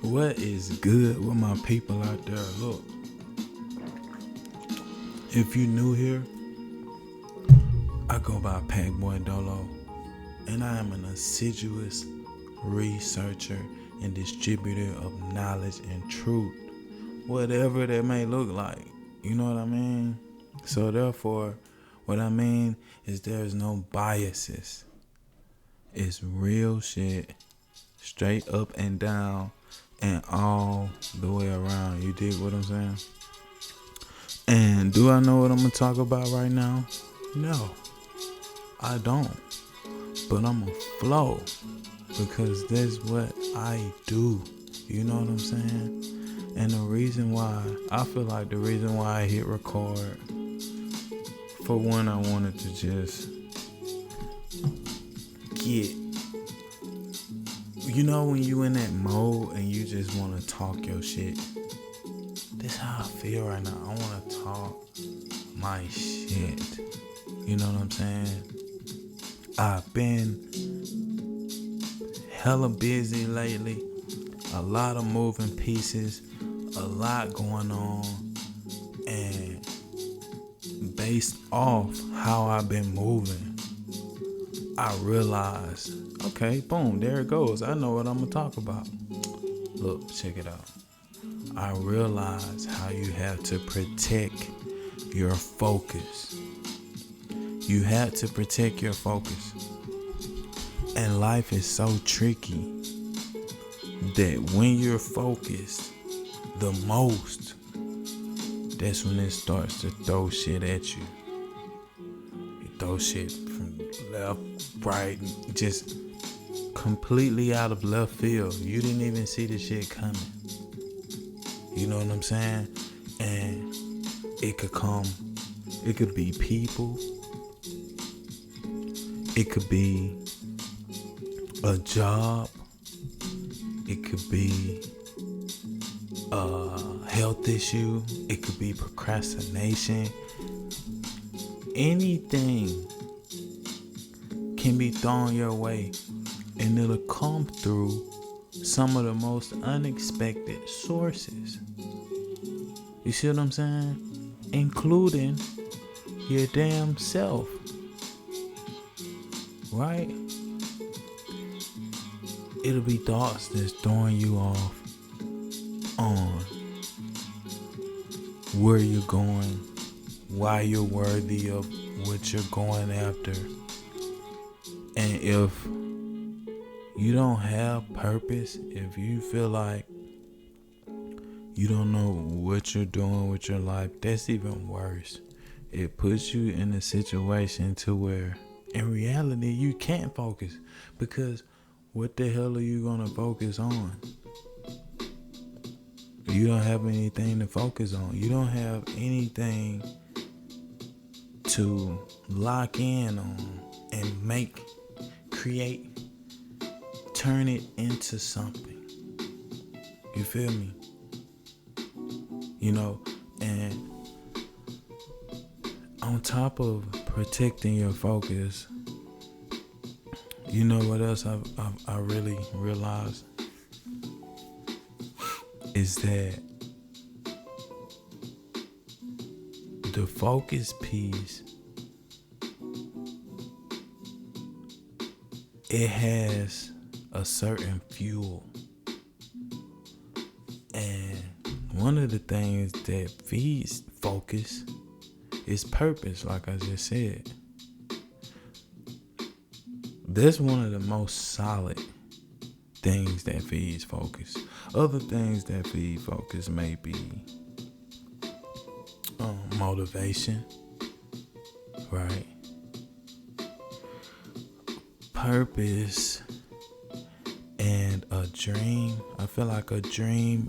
What is good with my people out there? Look, if you new here, I go by Packboy Dolo, and I am an assiduous researcher and distributor of knowledge and truth, whatever that may look like. You know what I mean? So therefore, what I mean is there's no biases. It's real shit, straight up and down, and all the way around. You dig what I'm saying? And do I know what I'm gonna talk about right now? No, I don't. But I'm a flow because that's what I do. You know what I'm saying? And the reason why, I feel like the reason why I hit record, for one, I wanted to just get, you know, when you in that mode and you just want to talk your shit. This how I feel right now. I want to talk my shit. You know what I'm saying? I've been hella busy lately. A lot of moving pieces. A lot going on. And based off how I've been moving, I realized, okay, boom, there it goes. I know what I'm going to talk about. Look, check it out. I realize how you have to protect your focus. You have to protect your focus. And life is so tricky that when you're focused the most, that's when it starts to throw shit at you. You throw shit from left, right, just completely out of left field. You didn't even see the shit coming. You know what I'm saying? And it could be people. It could be a job. It could be a health issue. It could be procrastination. Anything can be thrown your way, and it'll come through some of the most unexpected sources. You see what I'm saying? Including your damn self. Right? It'll be thoughts that's throwing you off on where you're going, why you're worthy of what you're going after. And if you don't have purpose, if you feel like you don't know what you're doing with your life, that's even worse. It puts you in a situation to where in reality you can't focus, because what the hell are you gonna focus on? You don't have anything to focus on. You don't have anything to lock in on and create, turn it into something. You feel me? You know, and on top of protecting your focus, you know what else I really realized is that the focus piece, it has a certain fuel. And one of the things that feeds focus is purpose, like I just said. That's one of the most solid things that feeds focus. Other things that feed focus may be motivation, right? Purpose and a dream. I feel like a dream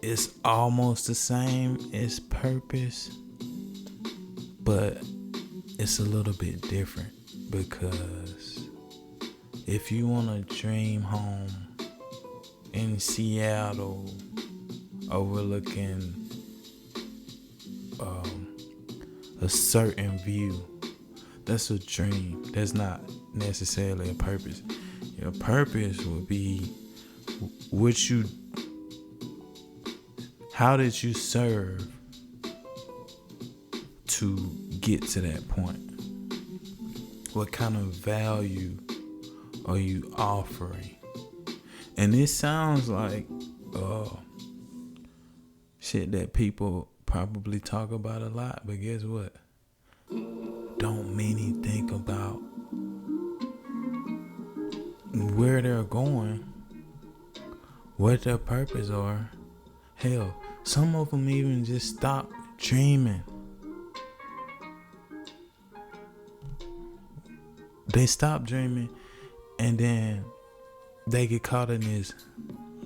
is almost the same as purpose, but it's a little bit different, because if you want to dream home in Seattle overlooking a certain view, that's a dream. That's not necessarily a purpose. Your purpose would be what you, how did you serve to get to that point? What kind of value are you offering? And this sounds like shit that people probably talk about a lot, but guess what? Don't many think about where they're going, what their purpose are. Hell, some of them even just stop dreaming. They stop dreaming, and then they get caught in this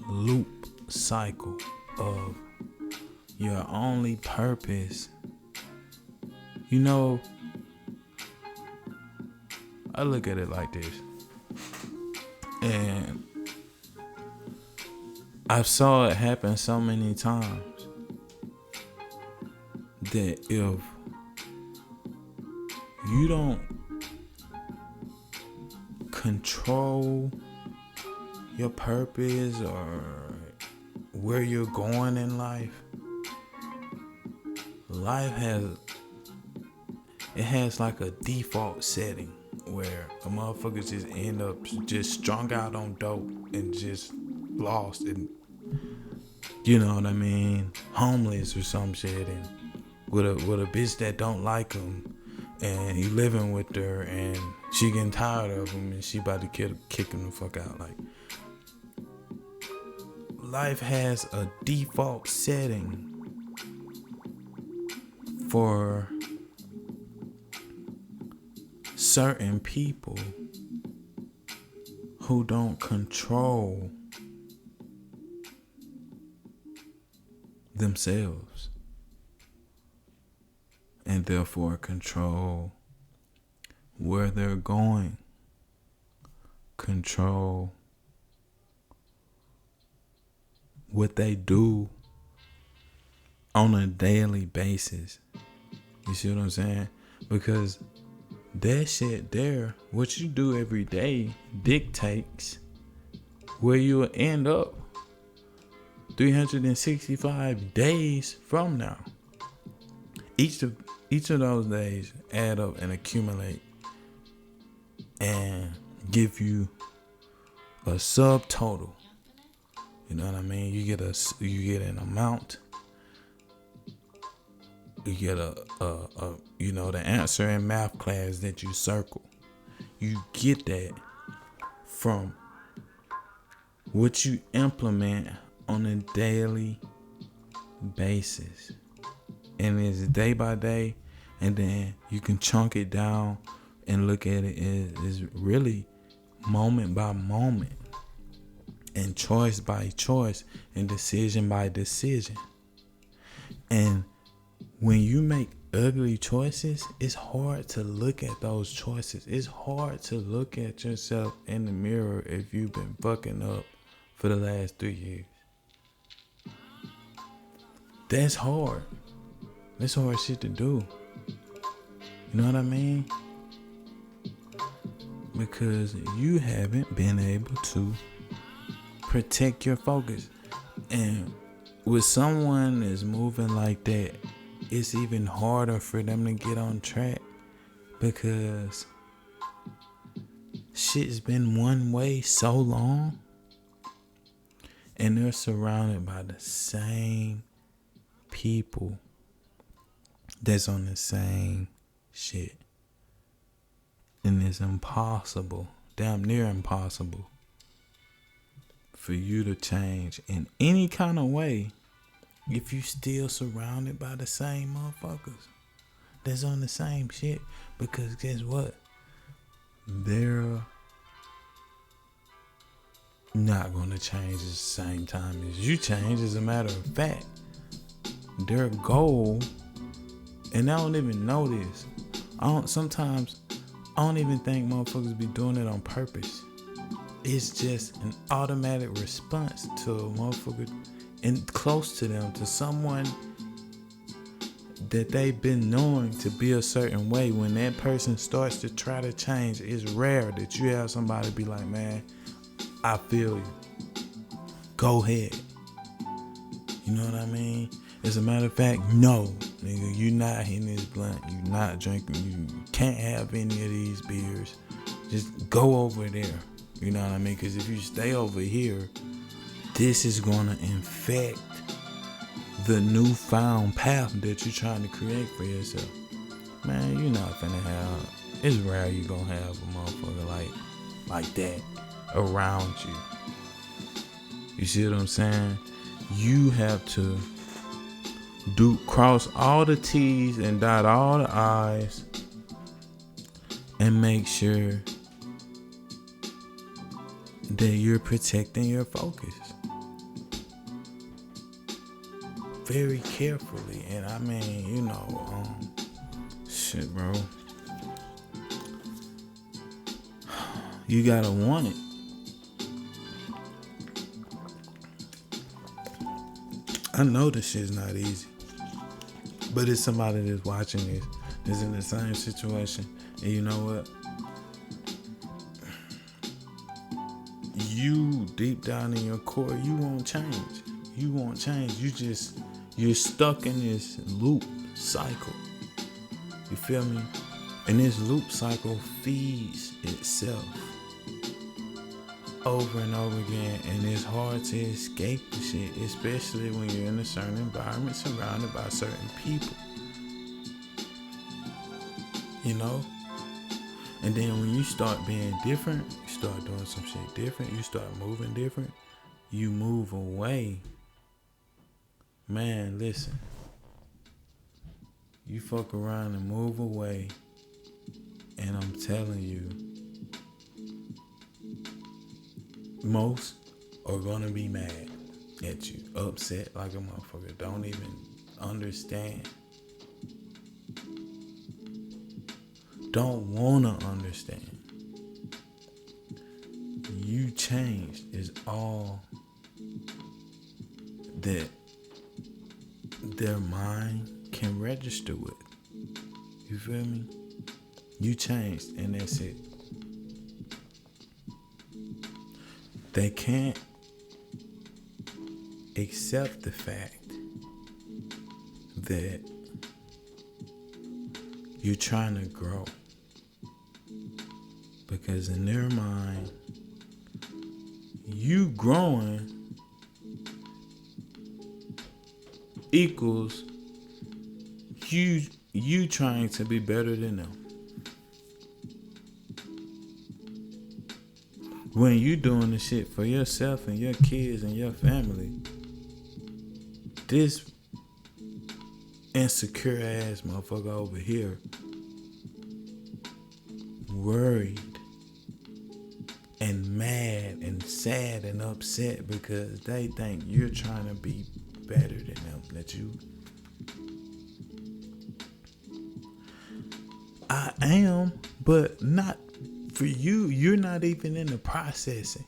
loop cycle of your only purpose. You know, I look at it like this, and I've saw it happen so many times that if you don't control your purpose or where you're going in life has like a default setting where a motherfucker just end up just strung out on dope and just lost and, you know what I mean, homeless or some shit, and with a bitch that don't like him, and he living with her, and she getting tired of him, and she about to kick him the fuck out. Like, life has a default setting for certain people who don't control themselves, and therefore control where they're going, control what they do on a daily basis. You see what I'm saying? Because that shit there, what you do every day, dictates where you will end up 365 days from now. Each of those days add up and accumulate and give you a subtotal. You know what I mean? You get an amount. You get the answer in math class that you circle. You get that from what you implement on a daily basis. And it's day by day, and then you can chunk it down and look at it as really moment by moment, and choice by choice, and decision by decision. And when you make ugly choices, it's hard to look at those choices. It's hard to look at yourself in the mirror if you've been fucking up for the last 3 years. That's hard. That's hard shit to do. You know what I mean? Because you haven't been able to protect your focus. And with someone that's moving like that, it's even harder for them to get on track, because shit's been one way so long, and they're surrounded by the same people that's on the same shit. And it's impossible, damn near impossible, for you to change in any kind of way if you still surrounded by the same motherfuckers that's on the same shit. Because guess what? They're not gonna change at the same time as you change. As a matter of fact, their goal, and I don't even know this, sometimes I don't even think motherfuckers be doing it on purpose. It's just an automatic response to a motherfucker and close to them, to someone that they've been knowing to be a certain way. When that person starts to try to change, it's rare that you have somebody be like, man, I feel you. go ahead. You know what I mean? As a matter of fact, no, nigga, you not hitting this blunt. You not drinking. You can't have any of these beers. Just go over there. You know what I mean? Because if you stay over here, this is going to infect the newfound path that you're trying to create for yourself. Man, you're not finna have, it's rare you gonna have a motherfucker like that around you. You see what I'm saying? You have to cross all the T's and dot all the I's and make sure that you're protecting your focus very carefully. And I mean, shit, bro, you gotta want it. I know this shit's not easy, but it's somebody that's watching this is in the same situation, and you know what? You deep down in your core, you won't change. You won't change. You're stuck in this loop cycle. You feel me? And this loop cycle feeds itself over and over again, and it's hard to escape the shit, especially when you're in a certain environment surrounded by certain people. You know? And then when you start being different, you start doing some shit different, you start moving different, you move away. Man, listen. You fuck around and move away, and I'm telling you, most are gonna be mad at you, upset like a motherfucker, don't even understand, don't wanna understand. You changed is all that their mind can register with. You feel me? You changed, and that's it. They can't accept the fact that you're trying to grow, because in their mind, you growing equals you trying to be better than them. When you doing the shit for yourself and your kids and your family, this insecure ass motherfucker over here worried and mad and sad and upset because they think you're trying to be better than them, that you, I am, but not for you. You're not even in the processing.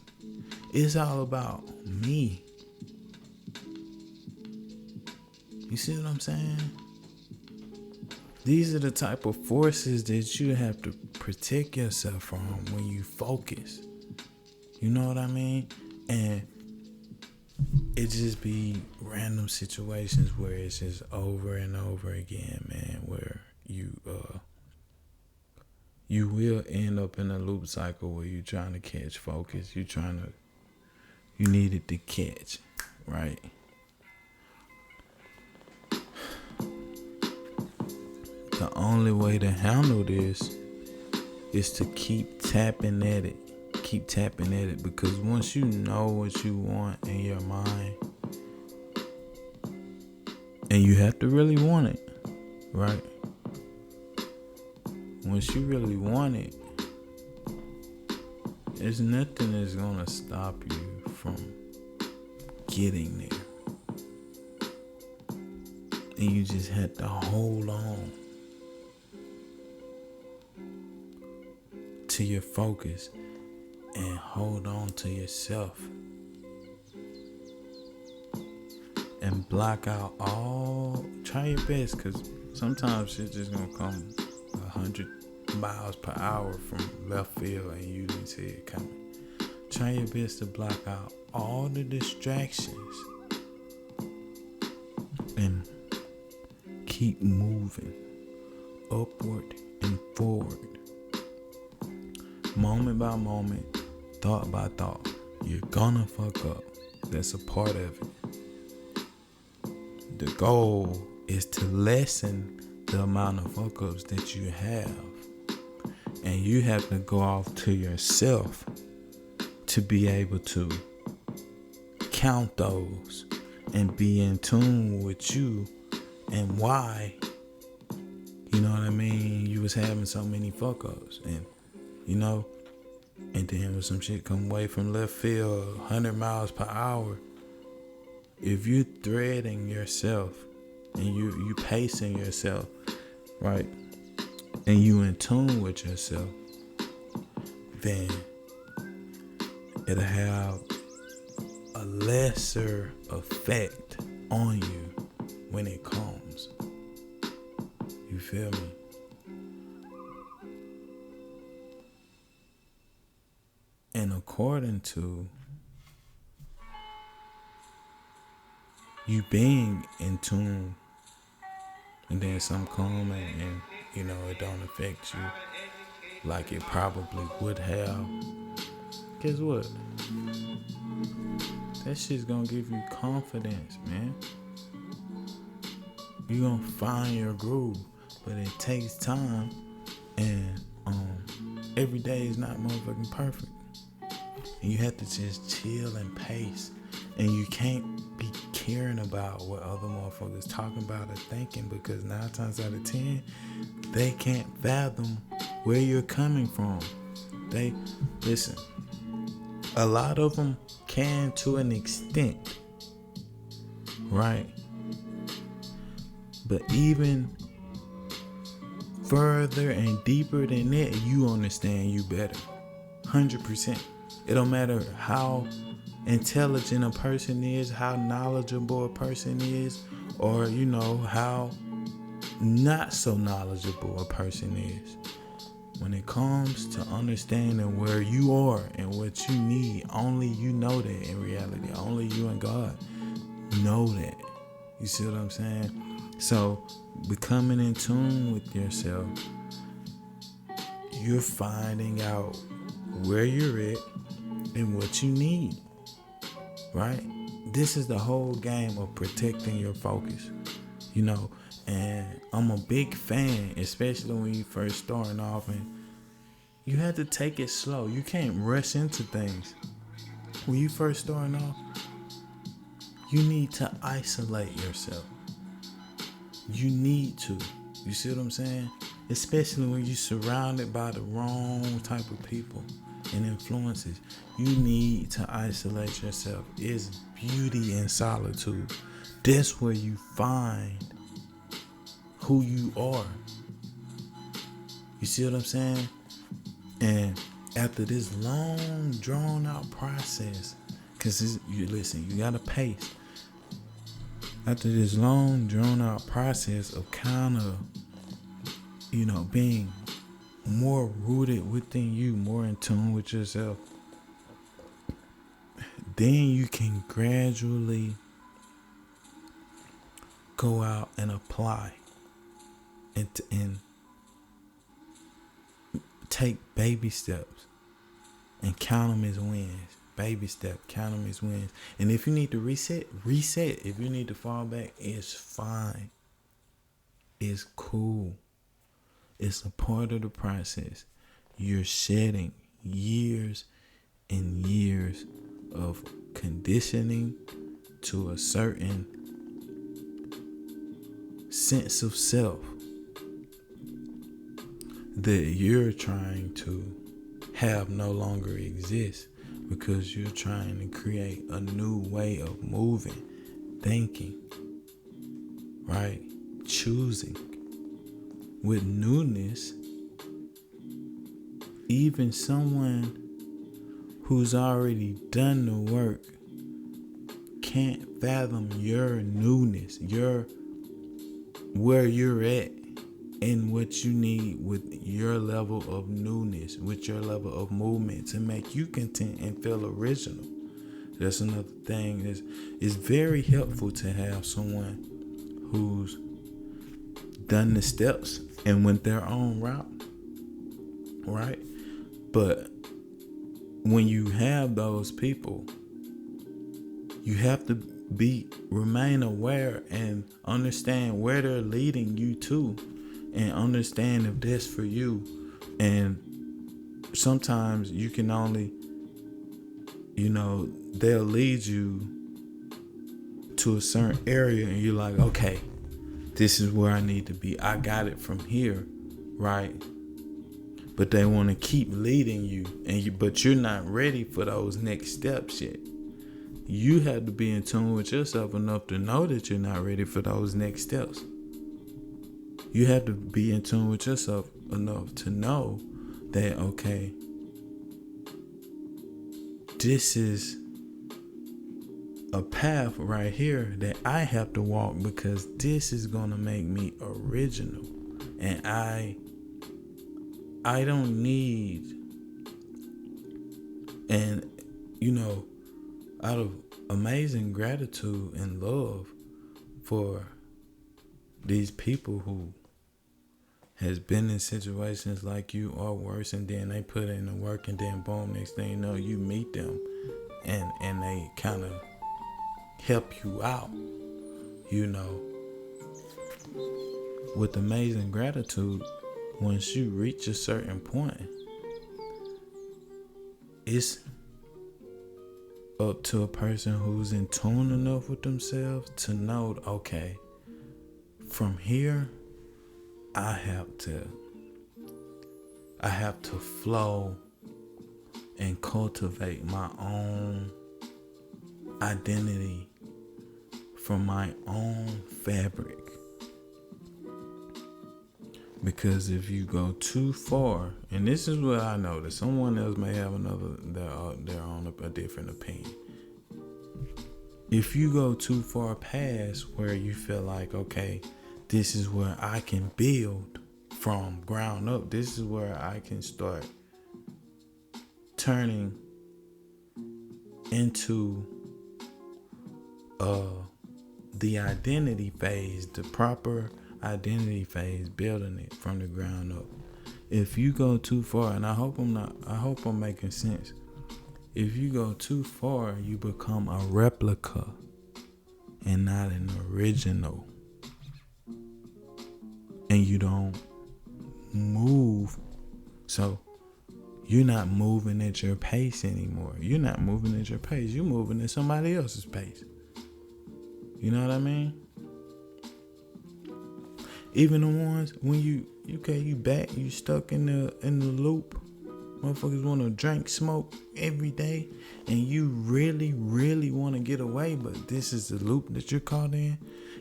It's all about me. You see what I'm saying? These are the type of forces that you have to protect yourself from when you focus. You know what I mean? And it just be random situations where it's just over and over again, man, where you will end up in a loop cycle where you're trying to catch focus. You need it to catch, right? The only way to handle this is to keep tapping at it. Keep tapping at it, because once you know what you want in your mind, and you have to really want it, right? Once you really want it, there's nothing that's gonna stop you from getting there. And you just have to hold on to your focus and hold on to yourself and block out try your best, because sometimes shit just gonna come 100 miles per hour from left field and you didn't see it coming. Try your best to block out all the distractions and keep moving upward and forward, moment by moment, thought by thought. You're gonna fuck up. That's a part of it. The goal is to lessen the amount of fuck ups that you have. And you have to go off to yourself to be able to count those and be in tune with you and why, you know what I mean, you was having so many fuck ups. And, you know, and then when some shit come away from left field, 100 miles per hour, if you threading yourself and you pacing yourself, right, and you in tune with yourself, then it'll have a lesser effect on you when it comes. You feel me? And according to you being in tune, and then some come and you know, it don't affect you like it probably would have. Guess what? That shit's gonna give you confidence, man. You're gonna find your groove, but it takes time, and every day is not motherfucking perfect. And you have to just chill and pace, and you can't be caring about what other motherfuckers talking about or thinking, because 9 times out of 10 they can't fathom where you're coming from. They listen, a lot of them can to an extent, right? But even further and deeper than that, you understand you better. 100%. It don't matter how intelligent a person is, how knowledgeable a person is, or, you know, how not so knowledgeable a person is. When it comes to understanding where you are and what you need, only you know that in reality. Only you and God know that. You see what I'm saying? So, becoming in tune with yourself, you're finding out where you're at and what you need, right? This is the whole game of protecting your focus, you know. And I'm a big fan, especially when you first starting off, and you have to take it slow. You can't rush into things. When you first starting off, you need to isolate yourself. You need to. You see what I'm saying? Especially when you're surrounded by the wrong type of people and influences. You need to isolate yourself. It's beauty in solitude. That's where you find who you are. You see what I'm saying? And after this long, drawn out process, because you listen, you gotta pace. After this long, drawn out process of kind of, you know, being more rooted within you, more in tune with yourself, then you can gradually go out and apply and take baby steps and count them as wins. Baby step, count them as wins. And if you need to reset. If you need to fall back, it's fine. It's cool. It's a part of the process. You're shedding years and years of conditioning to a certain sense of self that you're trying to have no longer exist, because you're trying to create a new way of moving, thinking, right? Choosing. With newness, even someone who's already done the work can't fathom your newness, where you're at, and what you need with your level of newness, with your level of movement, to make you content and feel original. That's another thing. It's very helpful to have someone who's done the steps and went their own route, right? But when you have those people, you have to remain aware and understand where they're leading you to, and understand if that's for you. And sometimes you can only, they'll lead you to a certain area and you're like, okay, this is where I need to be. I got it from here, right? But they want to keep leading you, but you're not ready for those next steps yet. You have to be in tune with yourself enough to know that you're not ready for those next steps. You have to be in tune with yourself enough to know that, okay, this is a path right here that I have to walk, because this is going to make me original. And I don't need, and out of amazing gratitude and love for these people who has been in situations like you or worse, and then they put in the work, and then boom, next thing you know, you meet them and they kind of help you out, with amazing gratitude. Once you reach a certain point, it's up to a person who's in tune enough with themselves to know, okay, from here, I have to flow and cultivate my own identity from my own fabric. Because if you go too far, and this is what I know, that someone else may have their own a different opinion. If you go too far past where you feel like, okay, this is where I can build from ground up, this is where I can start turning into the identity phase, the proper identity phase, building it from the ground up. If you go too far, and I hope I'm making sense. If you go too far, you become a replica and not an original. And you don't move. So you're not moving at your pace anymore. You're not moving at your pace. You're moving at somebody else's pace. You know what I mean? Even the ones when you back, you stuck in the loop. Motherfuckers want to drink, smoke every day, and you really, really want to get away, but this is the loop that you're caught in.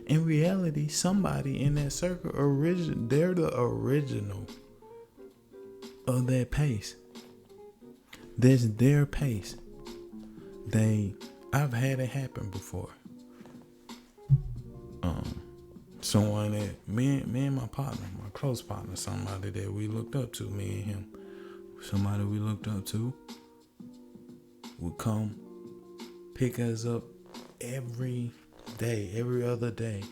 In reality, somebody in that circle, they're the original of that pace. That's their pace. I've had it happen before. Someone that me and my partner, my close partner, somebody that we looked up to, me and him, somebody we looked up to, would come pick us up every day, every other day.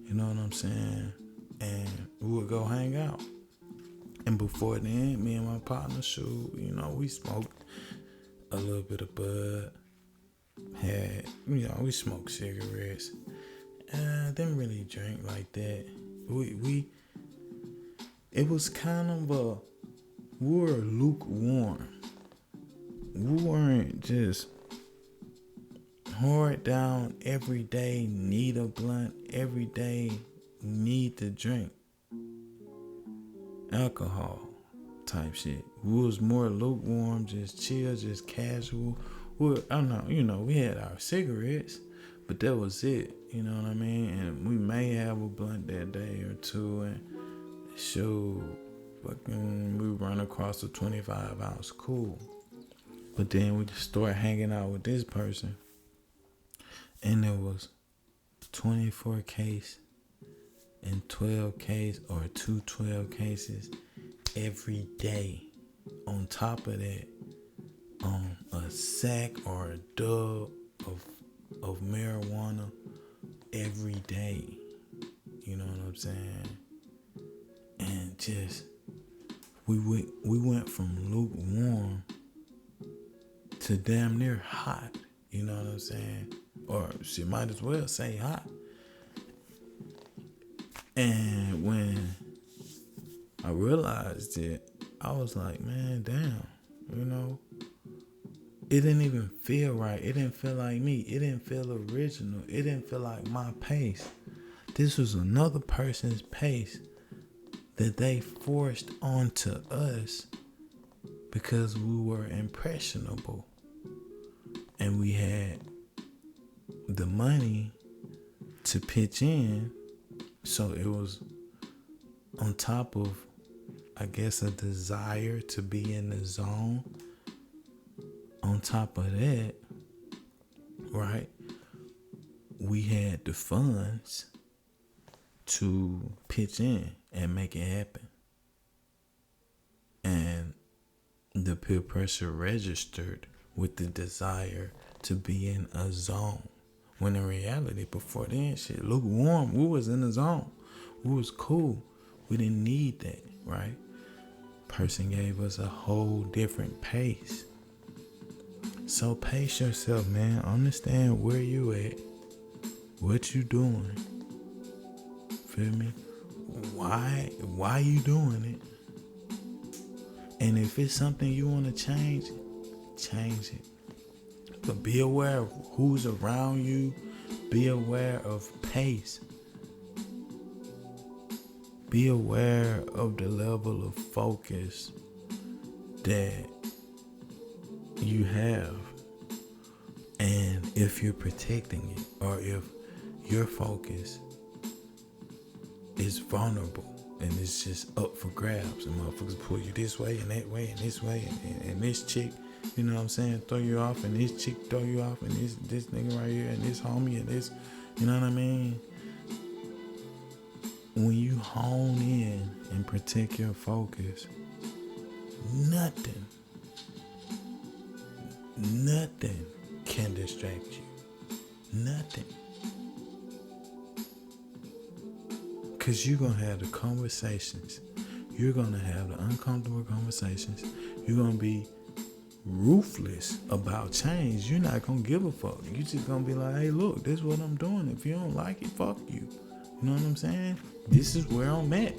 You know what I'm saying? And we would go hang out. And before then, me and my partner, we smoked a little bit of bud. We smoked cigarettes. Didn't really drink like that. It was kind of we were lukewarm. We weren't just hard down every day, need a blunt, every day need to drink alcohol type shit. We was more lukewarm, just chill, just casual. We had our cigarettes, but that was it. You know what I mean? And we may have a blunt that day or two, and we run across a 25 ounce, cool. But then we just start hanging out with this person, and there was 24 case and 12 case or 2 12 cases every day. On top of that, a sack or a dub of marijuana every day. You know what I'm saying? And just we went from lukewarm to damn near hot. You know what I'm saying? Or she might as well say hot. And when I realized it, I was like, man, damn, you know, it didn't even feel right. It didn't feel like me. It didn't feel original. It didn't feel like my pace. This was another person's pace that they forced onto us because we were impressionable and we had the money to pitch in. So it was on top of, I guess, a desire to be in the zone. On top of that, right, we had the funds to pitch in and make it happen. And the peer pressure registered with the desire to be in a zone. When in reality, before then, shit, lukewarm, we was in the zone. We was cool. We didn't need that, right? Person gave us a whole different pace. So pace yourself, man. Understand where you at, what you doing. Feel me? Why you doing it? And if it's something you want to change it. But be aware of who's around you. Be aware of pace. Be aware of the level of focus that you have. And if you're protecting it, or if your focus is vulnerable and it's just up for grabs, and motherfuckers pull you this way and that way and this way, and this chick, you know what I'm saying, throw you off, and this chick throw you off, and this nigga right here, and this homie, and this, you know what I mean? When you hone in and protect your focus, nothing can distract you. Nothing. Because you're going to have the conversations. You're going to have the uncomfortable conversations. You're going to be ruthless about change. You're not going to give a fuck. You're just going to be like, hey, look, this is what I'm doing. If you don't like it, fuck you. You know what I'm saying? This is where I'm at.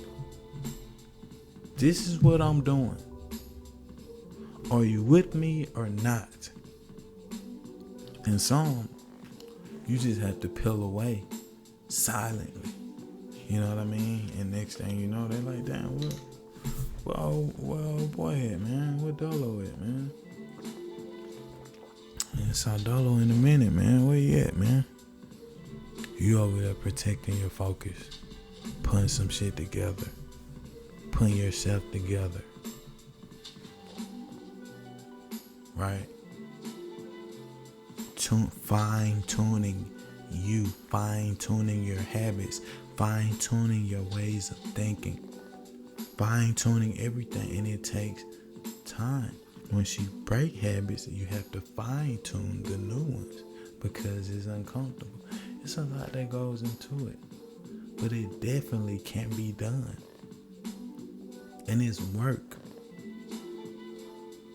This is what I'm doing. Are you with me or not? And some, you just have to peel away silently. You know what I mean? And next thing you know, they're like, damn, well, boy at, man? Where Dolo at, man? And saw Dolo in a minute, man. Where you at, man? You over there protecting your focus, putting some shit together, putting yourself together, right? Fine-tuning you, fine-tuning your habits, fine-tuning your ways of thinking, fine-tuning everything, and it takes time. Once you break habits, you have to fine-tune the new ones because it's uncomfortable. It's a lot that goes into it, but it definitely can be done, and it's work.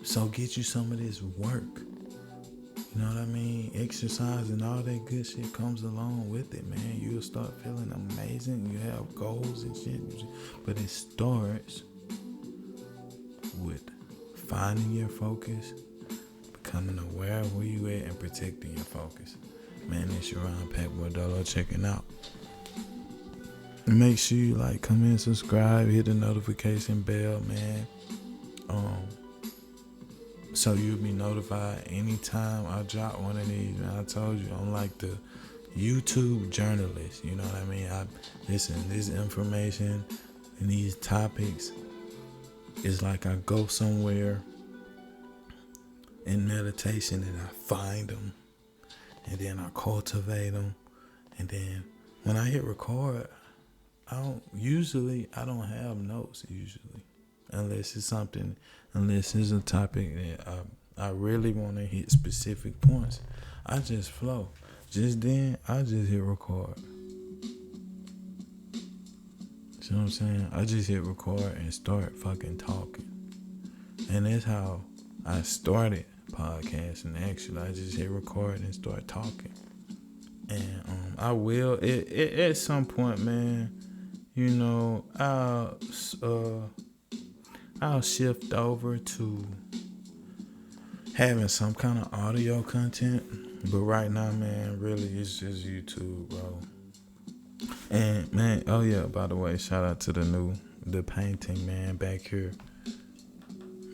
So get you some of this work. You know what I mean? Exercise and all that good shit comes along with it, man. You'll start feeling amazing. You have goals and shit. But it starts with finding your focus, becoming aware of where you at, and protecting your focus. Man, it's your Ron Packboy Dolo checking out. And make sure you like, comment, subscribe, hit the notification bell, man. So you'll be notified anytime I drop one of these. And I told you, I'm like the YouTube journalist. You know what I mean? Listen, this information and these topics is like I go somewhere in meditation and I find them. And then I cultivate them. And then when I hit record, I don't have notes usually. Unless it's a topic that I really want to hit specific points, I just flow. Just then, I just hit record. You know what I'm saying? I just hit record and start fucking talking. And that's how I started podcasting, actually. I just hit record and start talking. And I will, at some point, man, you know, I'll shift over to having some kind of audio content. But right now, man, really, it's just YouTube, bro. And, man, oh, yeah, by the way, shout out to the painting, man, back here.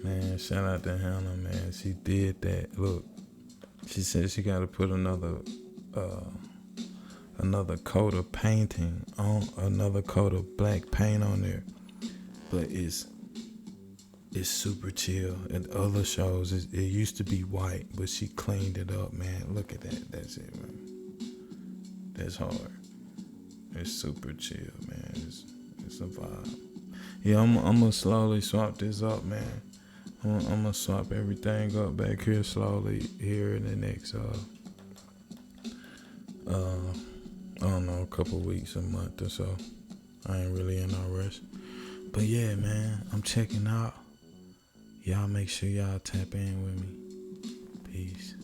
Man, shout out to Hannah, man. She did that. Look, she said she got to put another coat of painting on, another coat of black paint on there. But it's super chill. At other shows, it used to be white, but she cleaned it up, man. Look at that. That's it, man. That's hard. It's super chill, man. It's a vibe. Yeah, I'm gonna slowly swap this up, man. I'm gonna swap everything up back here slowly here in the next I don't know, a couple weeks, a month or so. I ain't really in no rush. But yeah, man, I'm checking out. Y'all make sure y'all tap in with me. Peace.